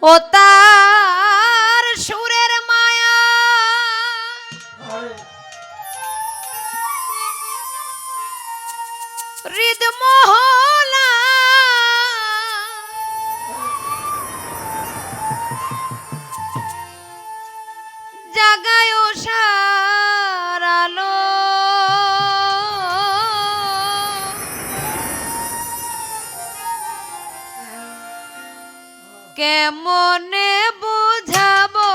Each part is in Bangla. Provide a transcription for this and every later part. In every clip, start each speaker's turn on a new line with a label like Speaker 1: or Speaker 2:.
Speaker 1: ও তার সুরের মায়া হৃদ মোহনা জাগায় সারালো কেমনে বুঝাবো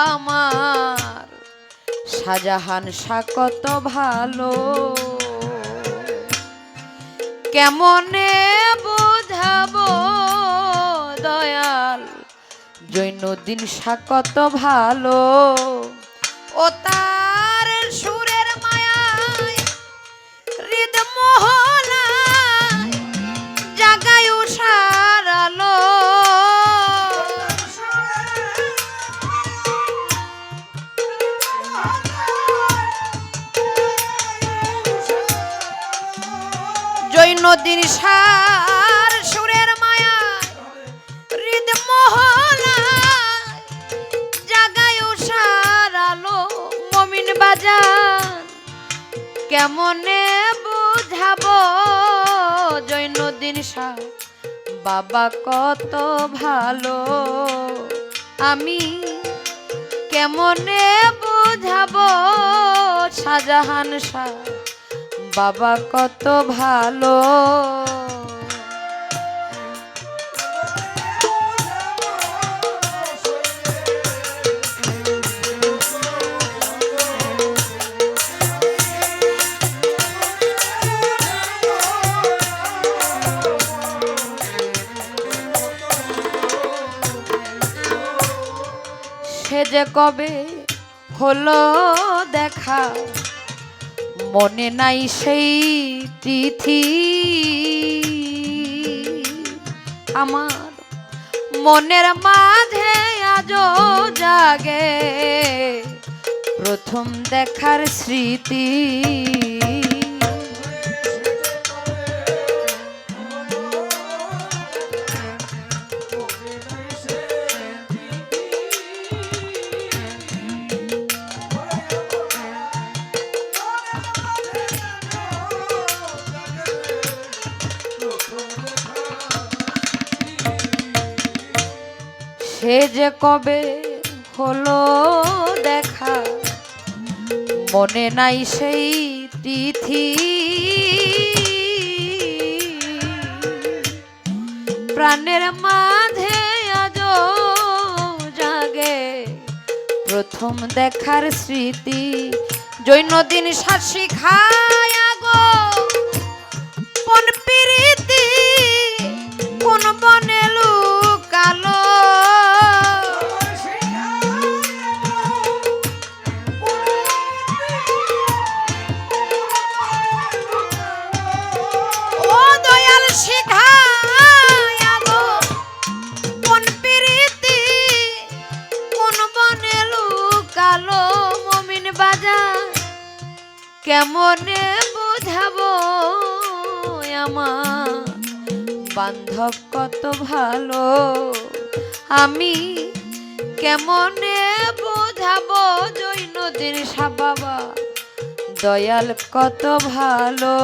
Speaker 1: আমার শাহজাহান শাহ কত ভালো কেমনে বুঝাবো দয়াল জৈনুদ্দিন শাহ কত ভালো ও তার সুরের মায়ায় হৃদ মোহনায় জাগায় সারালো জৈনুদ্দিন শাহর সুরের মায়ায় হৃদ মোহনায় জাগায় সারালো মমিন বাজার কেমনে বুঝাবো জৈনুদ্দিন শাহ বাবা কত ভালো আমি কেমনে বুঝাবো শাহজাহান শাহ বাবা কত ভালো সে যে কবে হলো দেখা মনে নাই সেই তিথি আমার মনের মাঝে আজও জাগে প্রথম দেখার স্মৃতি সে যে কবে হলো দেখা মনে নাই সেই তিথি প্রাণের মাঝে আজও জাগে প্রথম দেখার স্মৃতি জৈনুদ্দিন শাহ শিখায়া গো কোন প্রীতি কোন বনে লুকালো কেমনে বুঝাবো আমার বান্ধব কত ভালো আমি কেমনে বুঝাবো জৈনুদ্দিন শাহ বাবা দয়াল কত ভালো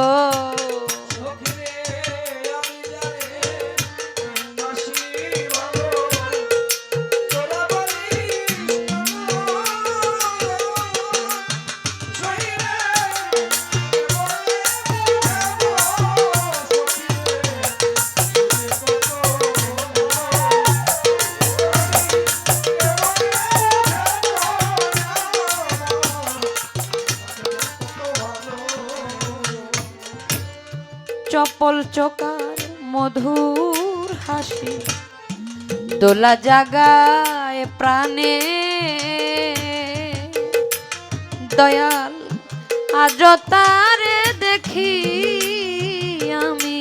Speaker 1: চপল চোকার মধুর হাসি দোলা জাগায় প্রাণে দয়াল আজ তারে দেখি আমি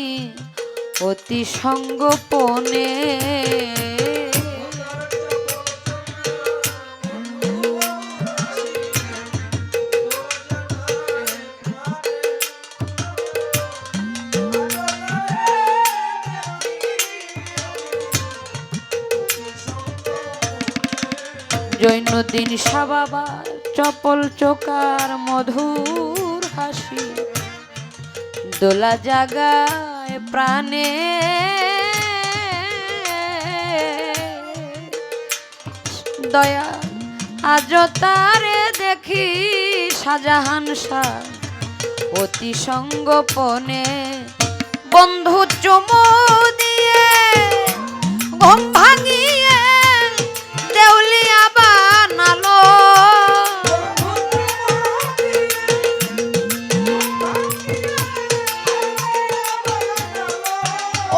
Speaker 1: অতি সঙ্গোপনে জৈনুদ্দিন শাহ বাবার চপল চোকার মধুর হাসি দোলা জাগায় প্রাণে দয়া আজ তারে দেখি শাহজাহান শাহ অতি সঙ্গোপনে বন্ধু চুমু দিয়ে ঘুম ভাঙিয়ে দেউলিয়া বানালো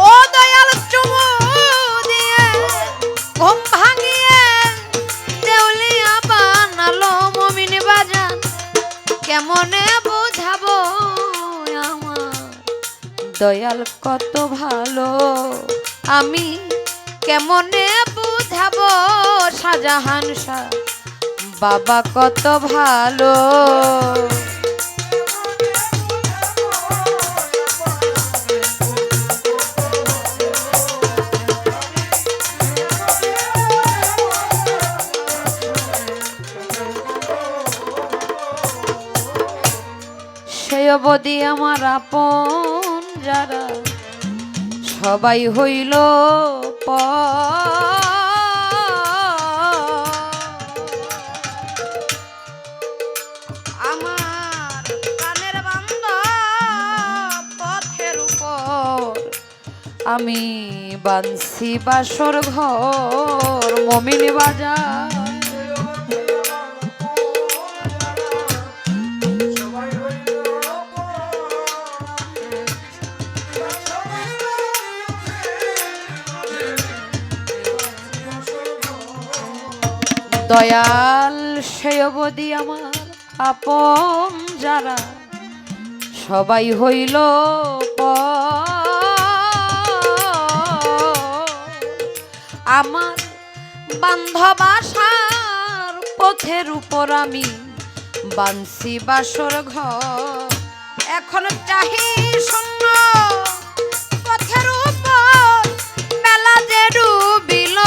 Speaker 1: ও দয়াল চুমু দিয়ে ঘুম ভাঙিয়ে দেউলিয়া বানালো মুমিন বাজান কেমনে বোঝাবো আমার দয়াল কত ভালো আমি কেমনে বুঝাবো শাহজাহান শাহ বাবা কত ভালো সেই অবধি আমার আপন যারা সবাই হইল আমার প্রাণের বান্ধব পথের উপর আমি বানসি বাসর ঘর মমিন বাজার দয়াল সেই অবধি আমার আপন যারা সবাই হইল আমার বান্ধব আশার পথের উপর আমি বানসি বাসর ঘর এখন চাহি শূন্য পথের উপর মেলা যে ডুবিল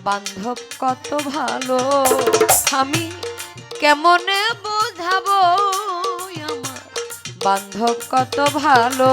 Speaker 1: বান্ধব কত ভালো আমি কেমনে বোঝাবো আমার বান্ধব কত ভালো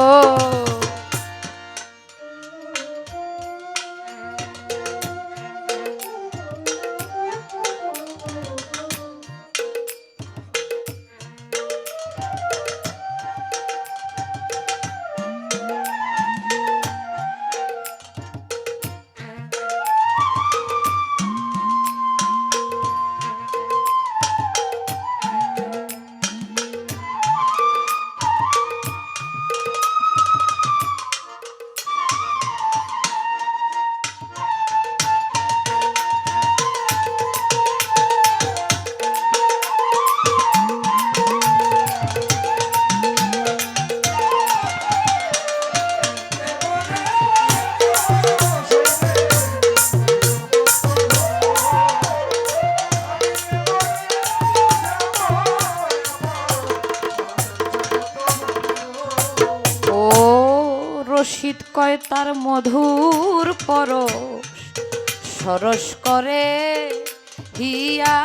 Speaker 1: রশিদ কয় তার মধুর পরশ সরস করে হিয়া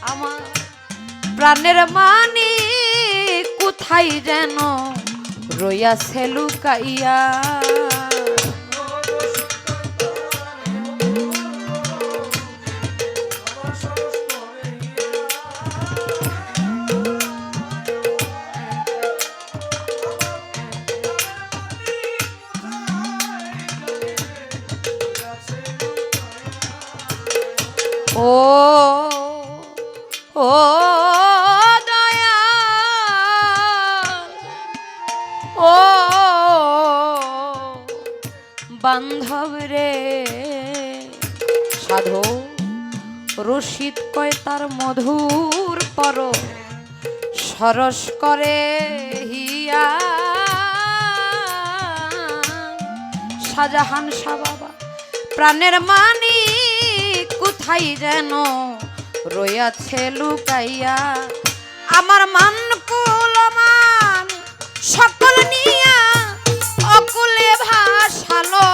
Speaker 1: আমার প্রাণের মানি কোথায় যেন রইয়াছে লুকাইয়া ও ও দয়াল ও বান্ধব রে সাধু রশিদ কয় তার মধুর পর সরস করে হিয়া শাহজাহান শাহ বাবা প্রাণের মানি কোথায় যেন রইয়াছে লুকাইয়া আমার মান কুলমান সকল নিয়া অকুলে ভাসালো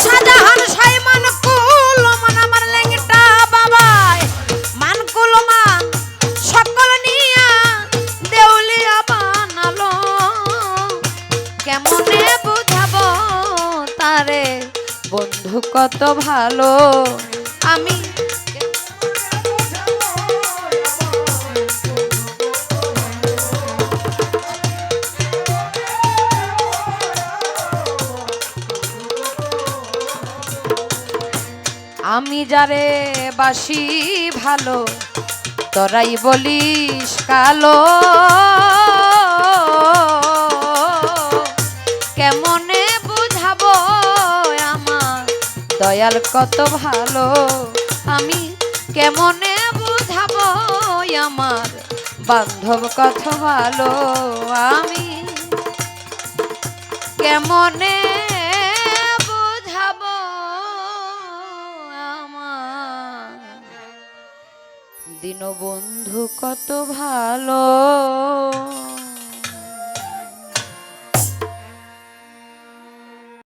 Speaker 1: শাহজাহান শাহ মান কুলমান আমার লেঙ্গটা বাবাই মান কুলমান সকল নিয়া দেউলিয়া বানালো কেমনে বুঝাবো তারে বন্ধু কত ভালো আমি আমি যারে বাসি ভালো তোরাই বলিস কালো কেমনে বুঝাবো আমার দয়াল কত ভালো আমি কেমনে বুঝাবো আমার বান্ধব কত ভালো আমি কেমনে বুঝাবো আমার দীনবন্ধু কত ভালো।